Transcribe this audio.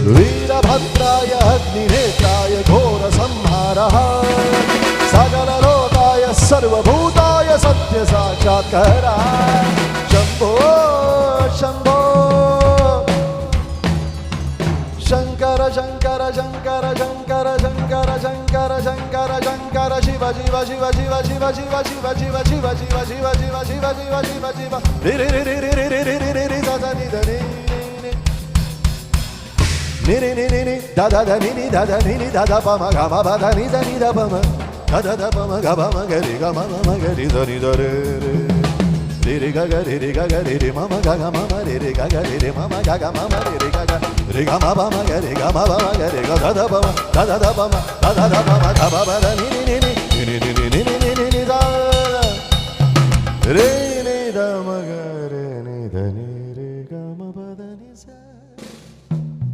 वीरभद्राय अग्निनेत्राय घोरसंहारः सकललोकाय सर्वभूताय सत्यसाक्षात्काराय शम्भो शम्भो शंकर शंकर शंकर शंकर शंकर शंकर शंकर शंकर शिव शिव शिव शिव शिव शिव शिव शिव शिव शिव शिव शिव शिव शिव शिव शिव रे रे रे रे रे रे रे रे रे रे दा दा नि दा नि नि नि नि नि दा दा दा नि नि दा दा नि नि दा दा प म ग म ब दा नि दा नि दा प म दा दा दा प म ग ब म ग रे ग म म ग रे दा नि दा रे रे रे ग ग रे रे ग ग रे रे म म ग ग म म रे रे ग ग रे रे म म ग ग म म रे रे ग ग रे ग म ब म ग रे ग म ब म ग रे ग दा दा प म दा दा दा प म दा दा दा प म ग ब ब दा नि नि नि नि नि नि नि नि नि नि दा रे रे दा म ग